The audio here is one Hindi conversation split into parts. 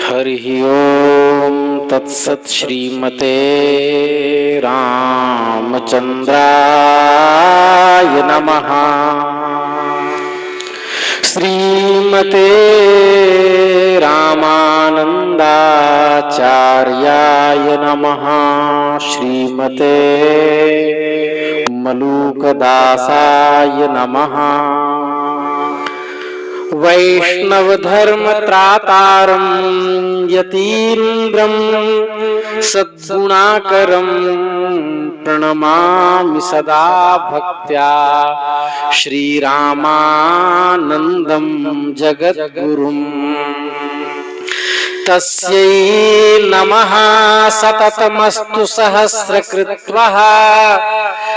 हरिः ओम तत्सत्। श्रीमते रामचंद्राय नमः। श्रीमते रामानंदाचार्याय नमः। श्रीमते मलूकदासाय नमः। वैष्णव धर्म त्रातारं यतीन्द्रं सद्गुणाकरं प्रणमामि सदा भक्त्या श्रीरामानंदं जगद्गुरुम्। तस्यै नमः सततमस्तु सहस्रकृत्वः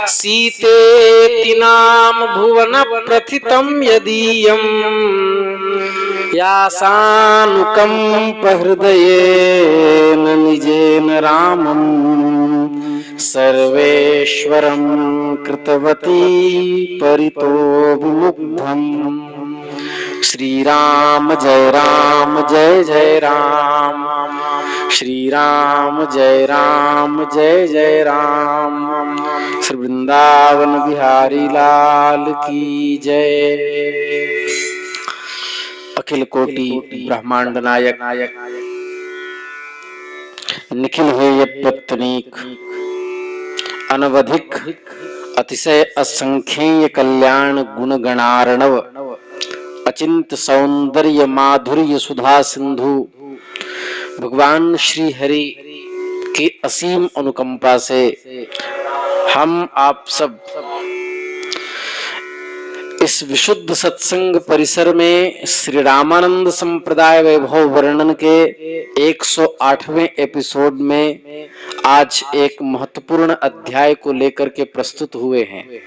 सीतेति नाम भुवन प्रथितं यदीयम् यासानुकंप हृदयेन निजेन रामं सर्वेश्वरं कृतवती परितो विमुग्धम्। श्री राम जय राम जय जय राम। श्री राम जय राम जय जय राम। श्री वृंदावन बिहारी लाल की जय। अखिल कोटि ब्रह्मांड नायक निखिल हेय प्रतनीक अनवधिक अतिशय असंख्येय कल्याण गुण गणार्णव अचिंत सौंदर्य माधुर्य सुधा सिंधु भगवान श्री हरि की असीम अनुकंपा से हम आप सब इस विशुद्ध सत्संग परिसर में श्री रामानंद संप्रदाय वैभव वर्णन के 108वें एपिसोड में आज एक महत्वपूर्ण अध्याय को लेकर के प्रस्तुत हुए हैं।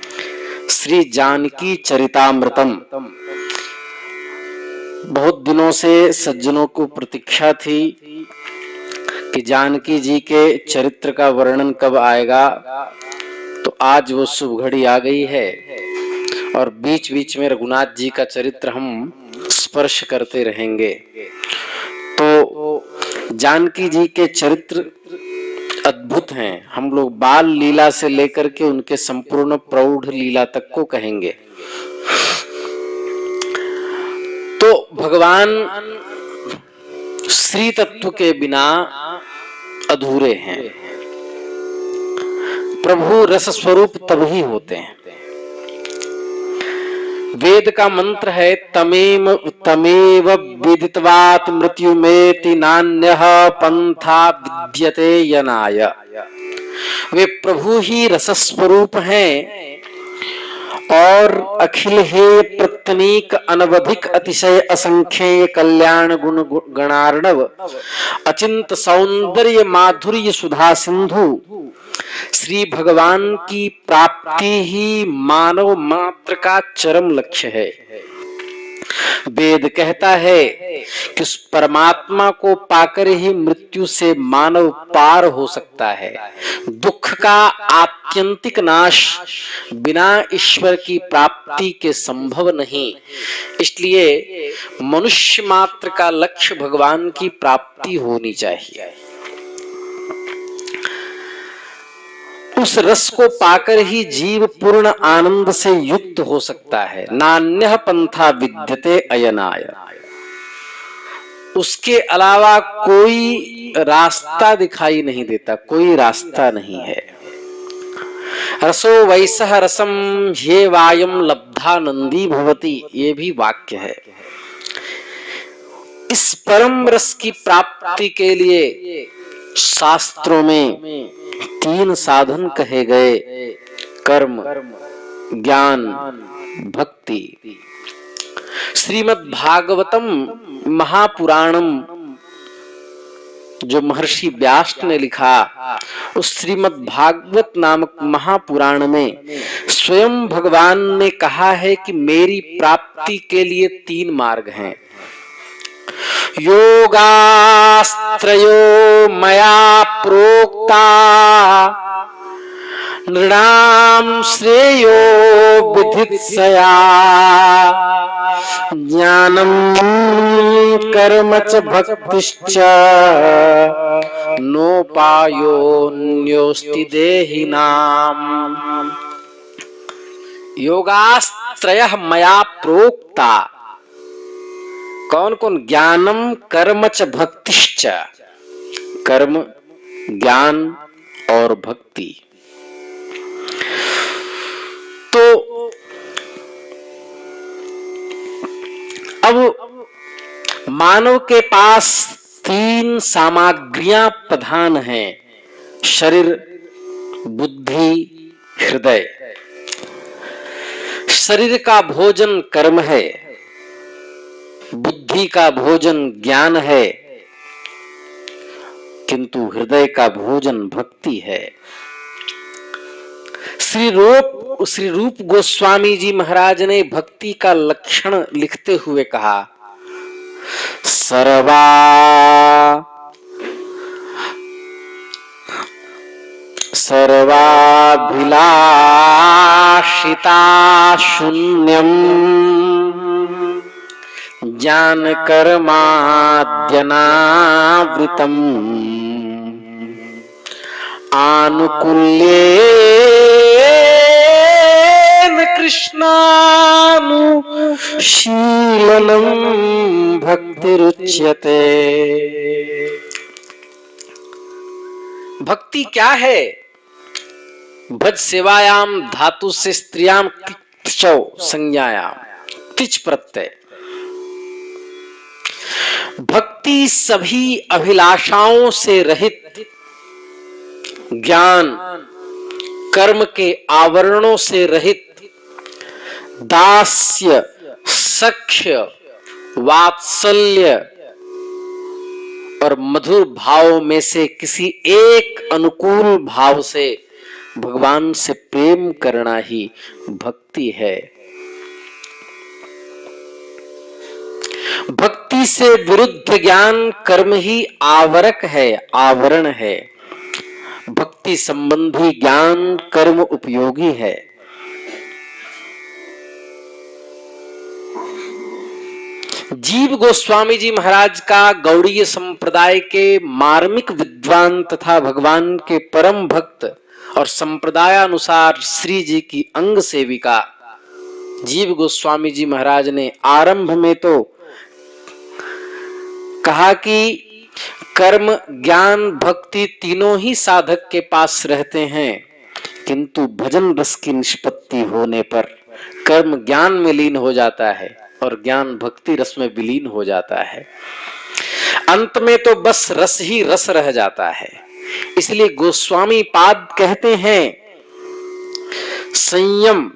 श्री जानकी चरितामृतम। बहुत दिनों से सज्जनों को प्रतीक्षा थी कि जानकी जी के चरित्र का वर्णन कब आएगा, तो आज वो शुभ घड़ी आ गई है और बीच बीच में रघुनाथ जी का चरित्र हम स्पर्श करते रहेंगे। तो जानकी जी के चरित्र अद्भुत हैं। हम लोग बाल लीला से लेकर के उनके संपूर्ण प्रौढ़ लीला तक को कहेंगे। तो भगवान श्री तत्व के बिना अधूरे हैं। प्रभु रस स्वरूप तभी होते हैं। वेद का मंत्र है तमेव विदित्वात् मृत्युमेति नान्यः पंथा विद्यते यनाय। वे प्रभु ही रस स्वरूप हैं और अखिल हे प्रतनीक अनवधिक अतिशय असंख्येय कल्याण गुण गणार्णव अचिंत सौंदर्य माधुर्य सुधा सिंधु श्री भगवान की प्राप्ति ही मानव मात्र का चरम लक्ष्य है। वेद कहता है कि उस परमात्मा को पाकर ही मृत्यु से मानव पार हो सकता है। दुख का आत्यंतिक नाश बिना ईश्वर की प्राप्ति के संभव नहीं। इसलिए मनुष्य मात्र का लक्ष्य भगवान की प्राप्ति होनी चाहिए। उस रस को पाकर ही जीव पूर्ण आनंद से युक्त हो सकता है। नान्यः पंथा विद्यते अयनाय। उसके अलावा कोई रास्ता दिखाई नहीं देता, कोई रास्ता नहीं है। रसो वैसह रसम ये वायम लब्धा नंदी भवति, ये भी वाक्य है। इस परम रस की प्राप्ति के लिए शास्त्रों में 3 साधन कहे गए: कर्म, ज्ञान, भक्ति। श्रीमद् भागवतम महापुराणम जो महर्षि व्यास ने लिखा, उस श्रीमद् भागवत नामक महापुराण में स्वयं भगवान ने कहा है कि मेरी प्राप्ति के लिए 3 मार्ग हैं। योगास्त्रयो मया प्रोक्ता नृणाम श्रेयो विधित्सया ज्ञानम कर्म च भक्तिश्च नोपायोन्योस्ति देहिनाम। योगास्त्रयः मया प्रोक्ता। कौन कौन? ज्ञानम कर्म च भक्तिश्च, कर्म, ज्ञान और भक्ति। तो अब मानव के पास तीन सामग्रियां प्रधान हैं: शरीर, बुद्धि, हृदय। शरीर का भोजन कर्म है, बुद्धि का भोजन ज्ञान है, किंतु हृदय का भोजन भक्ति है। श्री रूप गोस्वामी जी महाराज ने भक्ति का लक्षण लिखते हुए कहा, सर्वाभिलाषिता शून्यम ज्ञान कर्माद्यनावृतम आनुकूल्येन कृष्णानुशीलनम भक्तिरुच्यते। भक्ति क्या है? भज सेवायाम धातु से स्त्रियाम संज्ञायाम तिच प्रत्यय। भक्ति सभी अभिलाषाओं से रहित, ज्ञान कर्म के आवरणों से रहित, दास्य, सख्य, वात्सल्य और मधुर भाव में से किसी एक अनुकूल भाव से भगवान से प्रेम करना ही भक्ति है। भक्ति से विरुद्ध ज्ञान कर्म ही आवरक है, आवरण है। भक्ति संबंधी ज्ञान कर्म उपयोगी है। जीव गोस्वामी जी महाराज का गौड़ीय संप्रदाय के मार्मिक विद्वान तथा भगवान के परम भक्त और संप्रदायानुसार श्री जी की अंग सेविका जीव गोस्वामी जी महाराज ने आरंभ में तो कहा कि कर्म, ज्ञान, भक्ति तीनों ही साधक के पास रहते हैं, किंतु भजन रस की निष्पत्ति होने पर कर्म ज्ञान में लीन हो जाता है और ज्ञान भक्ति रस में विलीन हो जाता है। अंत में तो बस रस ही रस रह जाता है। इसलिए गोस्वामी पाद कहते हैं, संयम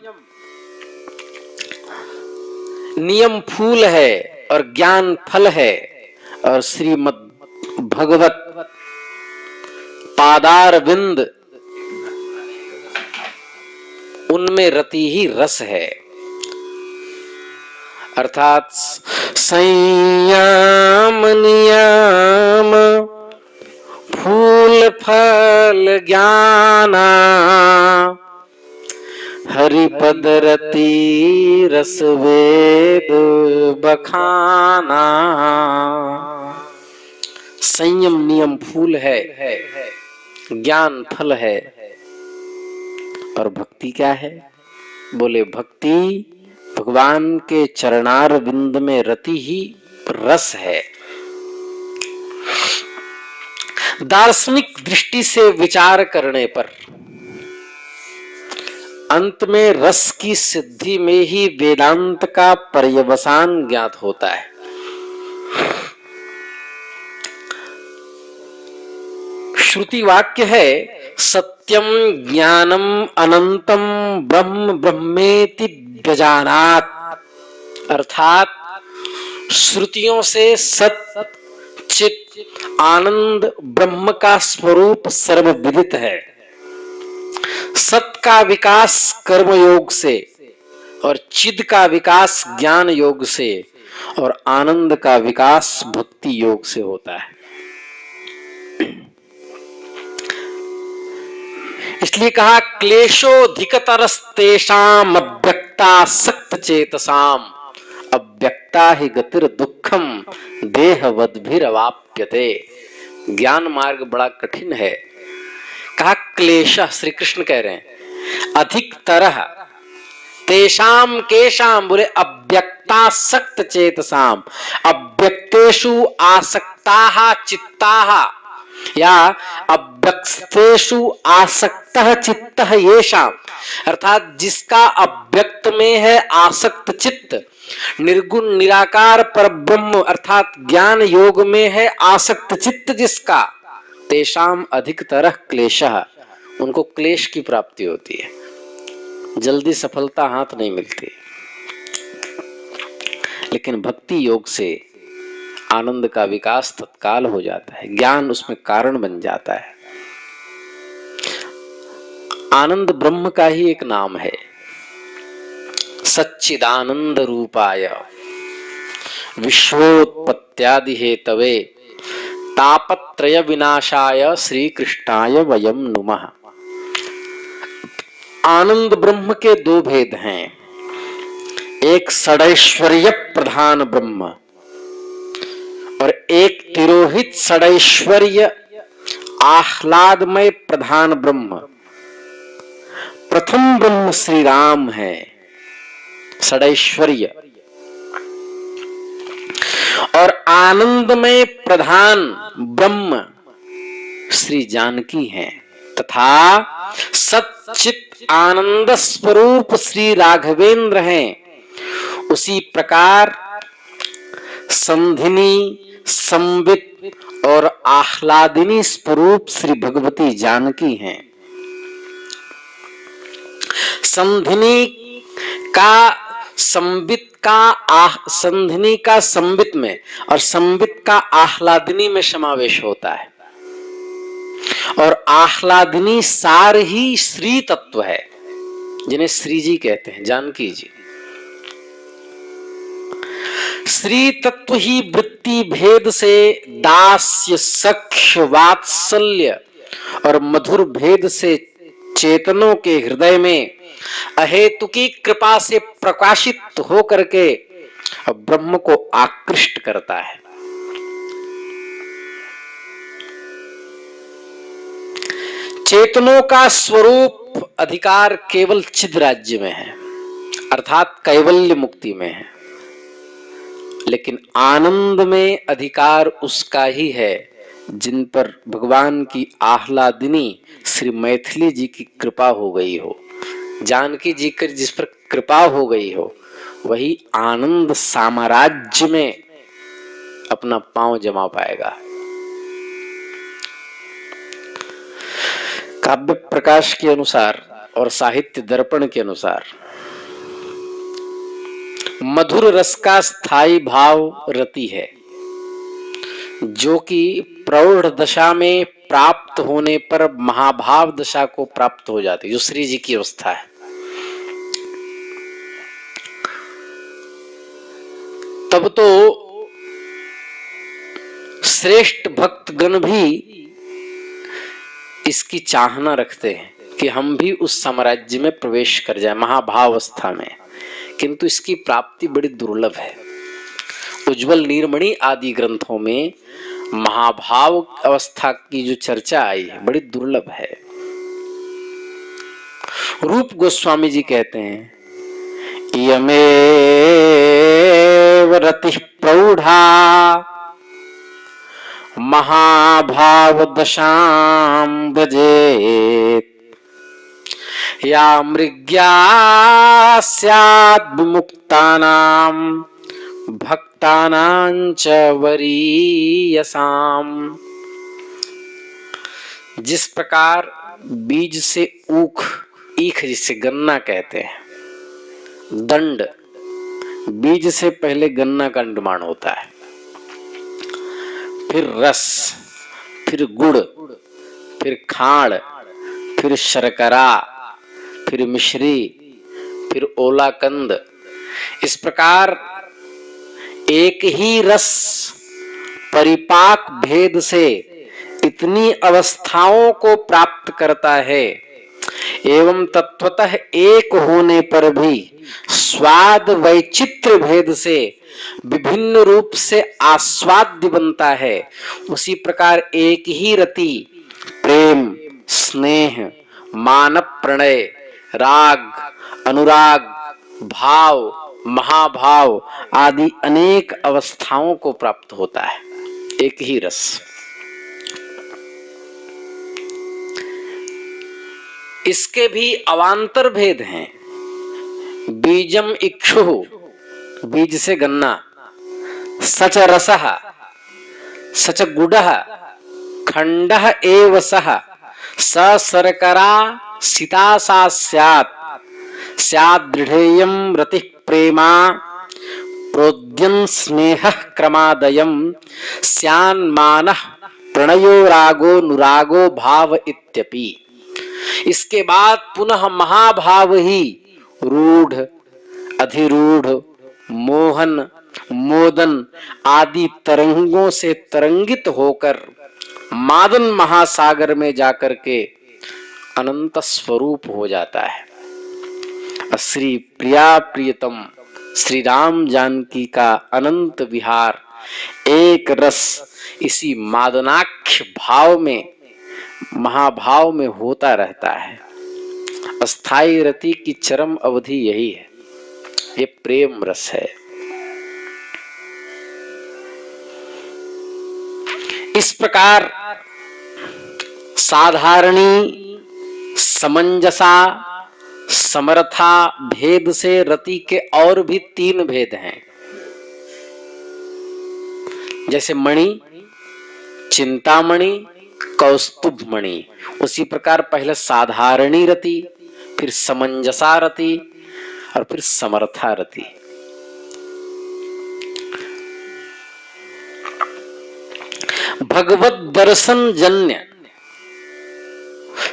नियम फूल है और ज्ञान फल है, और श्रीमद् भगवत पादारविंद उनमें रति ही रस है। अर्थात संयम नियम फूल फल ज्ञाना हरिपद रति रस वेद बखाना। संयम नियम फूल है, ज्ञान फल है, और भक्ति क्या है? बोले भक्ति भगवान के चरणार बिंद में रति ही रस है। दार्शनिक दृष्टि से विचार करने पर अंत में रस की सिद्धि में ही वेदांत का पर्यवसान ज्ञात होता है। श्रुति वाक्य है, सत्यम ज्ञानम अनंतम ब्रह्म ब्रह्मेति व्यजानात्। अर्थात श्रुतियों से सत चित आनंद ब्रह्म का स्वरूप सर्वविदित है। सत का विकास कर्म योग से और चिद का विकास ज्ञान योग से और आनंद का विकास भक्ति योग से होता है। इसलिए कहा क्लेशोधिकतरस्तेषाम् अव्यक्तासक्त चेतसाम अव्यक्ता ही गतिर दुखम देहवद्भिरवाप्यते। ज्ञान मार्ग बड़ा कठिन है। कहा क्लेश, श्री कृष्ण कह रहे हैं अधिक तरह तेषाम केशाम, बोले अव्यक्तासक्त चेतसाम, अव्यक्तेषु आसक्ताः चित्ताः या अव्यक्तेषु आसक्तः चित्तः येषाम, अर्थात जिसका अव्यक्त में है आसक्त चित्त, निर्गुण निराकार पर ब्रह्म अर्थात ज्ञान योग में है आसक्त चित्त जिसका, तेषाम अधिकतरः क्लेशः, उनको क्लेश की प्राप्ति होती है, जल्दी सफलता हाथ नहीं मिलती। लेकिन भक्ति योग से आनंद का विकास तत्काल हो जाता है, ज्ञान उसमें कारण बन जाता है। आनंद ब्रह्म का ही एक नाम है। सच्चिदानंद रूपाय विश्वोत्पत्त्यादि हेतवे तापत्रय विनाशाय श्री कृष्णाय वयम नुमः। आनंद ब्रह्म के दो भेद हैं, एक षडैश्वर्य प्रधान ब्रह्म और एक तिरोहित षडैश्वर्य आह्लादमय प्रधान ब्रह्म। प्रथम ब्रह्म श्री राम है, षडैश्वर्य, और आनंदमय प्रधान ब्रह्म श्री जानकी हैं, तथा सच्चित आनंद स्वरूप श्री राघवेंद्र हैं। उसी प्रकार संधिनी, संवित और आह्लादिनी स्वरूप श्री भगवती जानकी हैं। संधिनी का संवित का संधिनी का संवित में और संवित का आह्लादिनी में समावेश होता है, और आह्लादिनी सार ही श्री तत्व है, जिन्हें श्री जी कहते हैं, जानकी जी। श्री तत्व ही वृत्ति भेद से दास्य सख्य वात्सल्य और मधुर भेद से चेतनों के हृदय में अहेतुकी कृपा से प्रकाशित हो करके ब्रह्म को आकृष्ट करता है। चेतनों का स्वरूप अधिकार केवल चिद राज्य में है, अर्थात कैवल्य मुक्ति में है, लेकिन आनंद में अधिकार उसका ही है जिन पर भगवान की आह्लादिनी श्री मैथिली जी की कृपा हो गई हो, जानकी जी की जिस पर कृपा हो गई हो, वही आनंद साम्राज्य में अपना पांव जमा पाएगा। काव्य प्रकाश के अनुसार और साहित्य दर्पण के अनुसार मधुर रस का स्थायी भाव रति है, जो कि प्रौढ़ दशा में प्राप्त होने पर महाभाव दशा को प्राप्त हो जाती है, जो श्री जी की अवस्था है। तब तो श्रेष्ठ भक्तगण भी इसकी चाहना रखते हैं कि हम भी उस साम्राज्य में प्रवेश कर जाए, महाभाव अवस्था में, किंतु इसकी प्राप्ति बड़ी दुर्लभ है। उज्ज्वल नीरमणि आदि ग्रंथों में महाभाव अवस्था की जो चर्चा आई है बड़ी दुर्लभ है। रूप गोस्वामी जी कहते हैं, यमेव रतिः प्रौढ़ा महाभाव दशां व्रजेत्, या मृग्या स्यात् विमुक्तानां भक्तानां च वरीयसाम्। जिस प्रकार बीज से ईख जिसे गन्ना कहते हैं, दंड, बीज से पहले गन्ना का निर्माण होता है, फिर रस, फिर गुड़, फिर खाड़, फिर शर्करा, फिर मिश्री, फिर ओलाकंद। इस प्रकार एक ही रस परिपाक भेद से इतनी अवस्थाओं को प्राप्त करता है एवं तत्वतः एक होने पर भी स्वाद वैचित्र्य भेद से विभिन्न रूप से आस्वाद्य बनता है, उसी प्रकार एक ही रति प्रेम, स्नेह, मानव प्रणय, राग, अनुराग, भाव, महाभाव आदि अनेक अवस्थाओं को प्राप्त होता है। एक ही रस। इसके भी अवान्तर भेद हैं। बीजम इक्षु, बीज से गन्ना, सच रसः, सच गुडः, खंडः एव सः, स शर्करा सिता सा स्यात्, स्यात् दृढ़ेयं रतिः प्रेमा, प्रोद्यं स्नेहः क्रमादयं, स्यान्मानः प्रणयो रागो नुरागो भाव इत्यपि। इसके बाद पुनः महाभाव ही रूढ़, अधिरूढ़, मोहन, मोदन आदि तरंगों से तरंगित होकर मादन महासागर में जाकर के अनंत स्वरूप हो जाता है। श्री प्रिया प्रियतम श्री राम जानकी का अनंत विहार एक रस इसी मादनाख्य भाव में, महाभाव में होता रहता है। अस्थाई रति की चरम अवधि यही है, ये प्रेम रस है। इस प्रकार साधारणी, समंजसा, समर्था भेद से रति के और भी 3 भेद हैं। जैसे मणि, चिंतामणि, कौस्तुभ मणि, उसी प्रकार पहले साधारणी रति, फिर समंजसा रति और फिर समर्था रति। भगवत दर्शन जन्य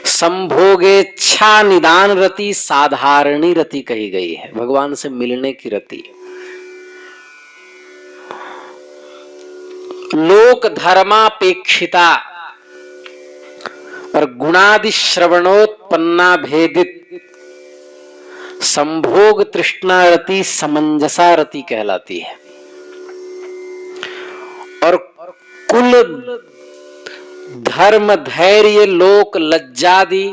संभोगेच्छा निदान रति साधारणी रति कही गई है, भगवान से मिलने की रति। लोक धर्मापेक्षिता और गुणादि श्रवणोत्पन्ना भेदित संभोग तृष्णा रति समंजसा रति कहलाती है। और कुल धर्म, धैर्य, लोक लज्जादि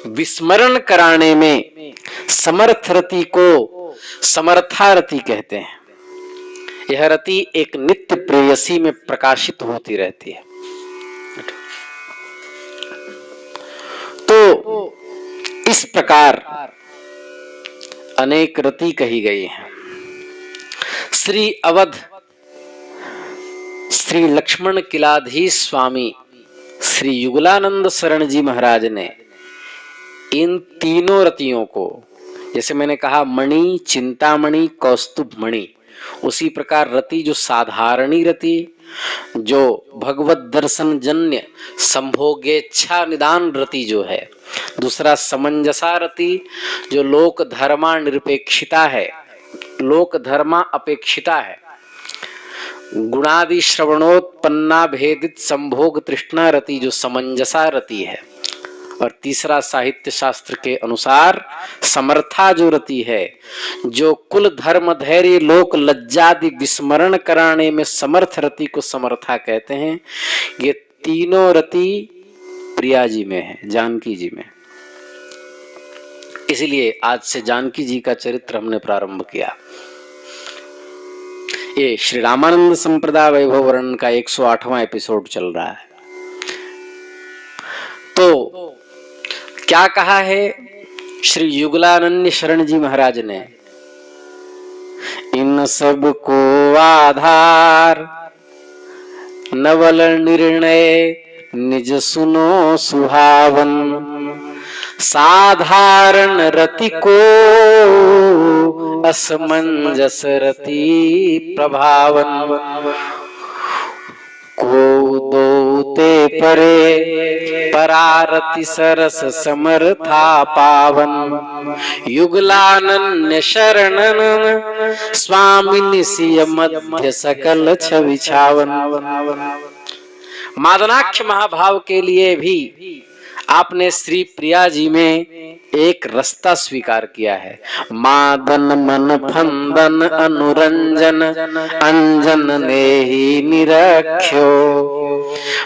विस्मरण कराने में समर्थ रति को समर्था रति कहते हैं। यह रति एक नित्य प्रेयसी में प्रकाशित होती रहती है। तो इस प्रकार अनेक रति कही गई है। श्री अवध श्री लक्ष्मण किलाधीश स्वामी श्री युगलानंद शरण जी महाराज ने इन तीनों रतियों को, जैसे मैंने कहा मणि, चिंतामणि, कौस्तुभ मणि, उसी प्रकार रति जो साधारणी रति, जो भगवत दर्शन जन्य संभोगेच्छा निदान रति जो है, दूसरा समंजसा रति जो लोक धर्मा निरपेक्षिता है, लोक धर्मा अपेक्षिता है, गुणादि श्रवणोत्पन्ना भेदित संभोग तृष्णा रति जो समंजसा रति है, और तीसरा साहित्य शास्त्र के अनुसार समर्था जो रति है, जो कुल धर्म, धैर्य, लोक लज्जादि विस्मरण कराने में समर्थ रति को समर्था कहते हैं। ये तीनों रति प्रिया जी में है, जानकी जी में। इसलिए आज से जानकी जी का चरित्र हमने प्रारंभ किया। ये श्री रामानंद संप्रदाय वैभव वर्णन का 108वां एपिसोड चल रहा है। तो क्या कहा है श्री युगलानंद शरण जी महाराज ने? इन सब को आधार नवल निर्णय निज सुनो सुहावन, साधारण रति को असमंजस रति प्रभावन, को दोते परे परारति सरस समर्था पावन, युगलानन्य शरणन स्वामी निसिय मध्य सकल छवि छावन। मादनाख्य महाभाव के लिए भी आपने श्री प्रिया जी में एक रास्ता स्वीकार किया है। मादन मन फंदन अनुरंजन अंजन नेहि निरख्यो,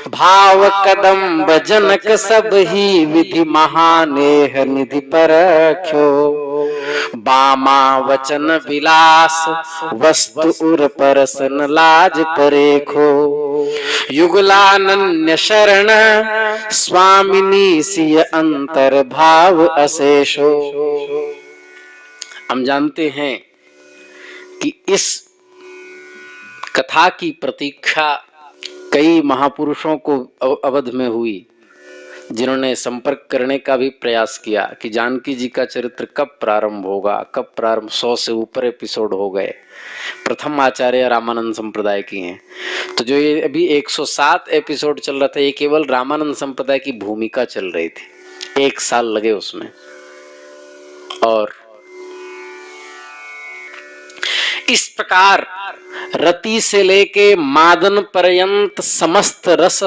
भाव कदम्ब जनक सब ही विधि महानेह निधि परख्यो, बामा वचन विलास वस्तु उर परसन लाज परेखो, युगलानन्य शरण स्वामिनी सिय अंतर भाव अशेषो। हम जानते हैं कि इस कथा की प्रतीक्षा कई महापुरुषों को अवध में हुई, जिन्होंने संपर्क करने का भी प्रयास किया कि जानकी जी का चरित्र कब प्रारंभ होगा, कब प्रारंभ। 100 से ऊपर एपिसोड हो गए। प्रथम आचार्य रामानंद संप्रदाय की हैं। तो जो ये अभी 107 एपिसोड चल रहा था, ये केवल रामानंद संप्रदाय की भूमिका चल रही थी। 1 साल लगे उसमें। और इस प्रकार रति से लेके मादन पर्यंत समस्त रस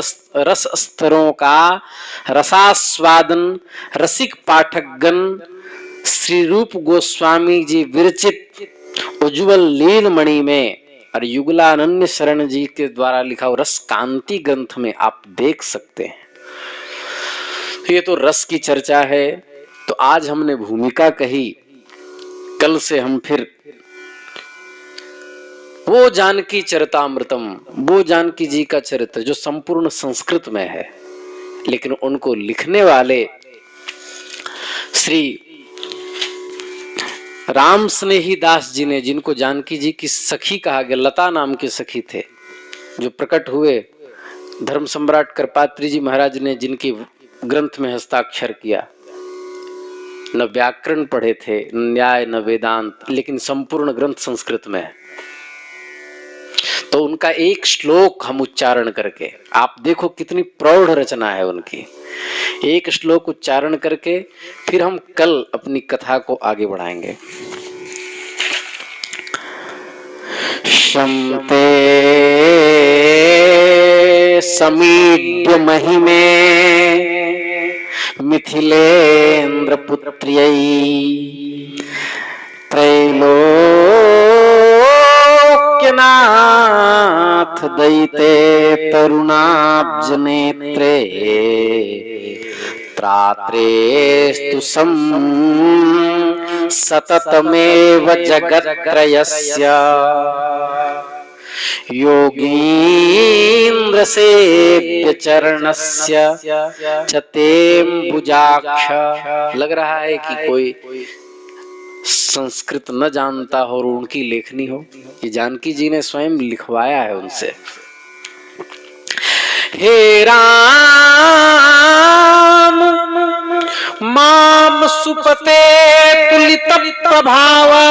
स्तरों का रसास्वादन रसिक पाठकगण श्री रूप गोस्वामी जी विरचित उज्ज्वल लीलमणि में और युगलानन्य शरण जी के द्वारा लिखा हुआ रस कांति ग्रंथ में आप देख सकते हैं। ये तो रस की चर्चा है। तो आज हमने भूमिका कही, कल से हम फिर वो जानकी चरितामृतम, वो जानकी जी का चरित्र जो संपूर्ण संस्कृत में है, लेकिन उनको लिखने वाले श्री राम स्नेही दास जी ने, जिनको जानकी जी की सखी कहा गया, लता नाम के सखी थे, जो प्रकट हुए धर्म सम्राट कृपात्री जी महाराज ने, जिनके ग्रंथ में हस्ताक्षर किया। न व्याकरण पढ़े थे, न न्याय, न वेदांत, लेकिन संपूर्ण ग्रंथ संस्कृत में है। तो उनका एक श्लोक हम उच्चारण करके, आप देखो कितनी प्रौढ़ रचना है उनकी। एक श्लोक उच्चारण करके फिर हम कल अपनी कथा को आगे बढ़ाएंगे। शम्ते समीड्य महिमे मिथिलेन्द्र पुत्र्यै त्रैलोक्यनाथ दयिते तरुणाब्ज नेत्रे त्रात्रेस्तु सततमेव जगत्त्रयस्य योगीन्द्र सेव्य चरणस्य चतेम्बुजाक्ष। लग रहा है कि कोई संस्कृत न जानता हो और उनकी लेखनी हो। ये जानकी जी ने स्वयं लिखवाया है उनसे। हे राम माम सुपते तुलित प्रभावा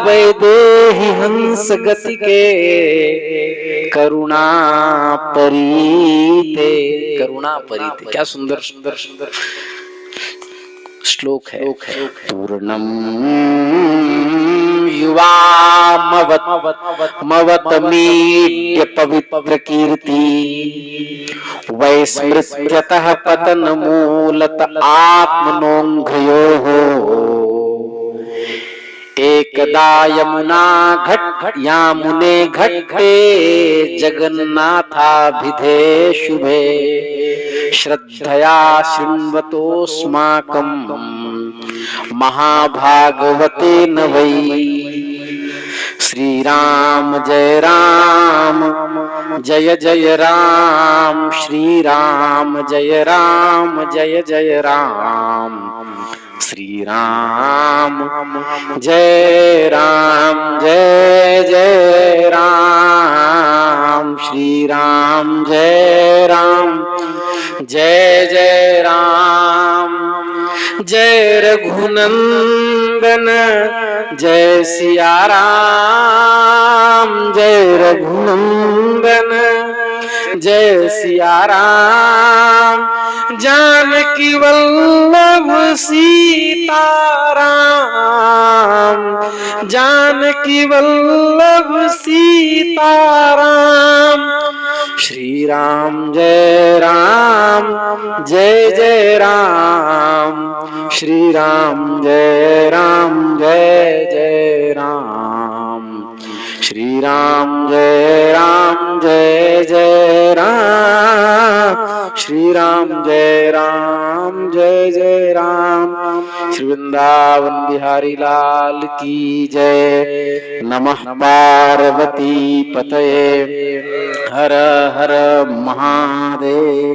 वैदेहि हंस गति के करुणा परीते। करुणा परीते, क्या सुंदर सुंदर सुंदर श्लोक है। पूर्णम युवामवतमीड्य पवित्र कीर्ति वैस्मृत्यतः पतन मूलत आत्मनोंघ्रयोः एकदा यामुने घट्टे जगन्नाथाभिधे शुभे श्रद्धया शृण्वतोऽस्माकं महाभागवते न वै। श्री राम जय राम जय जय राम, श्री राम जय जय राम, श्री राम जय जय राम, श्री राम जय जय राम। जय रघुनंदन जय सिया राम, जय रघुनंदन जय सिया राम, जानकी वल्लभ सीताराम, जानकी वल्लभ सीताराम। श्री राम जय राम जय जय राम, श्री राम जय जय राम, श्री राम जय जय राम, श्री राम जय जय राम। श्री वृंदावन बिहारी लाल की जय। नमः पार्वती पतये, हर हर महादेव।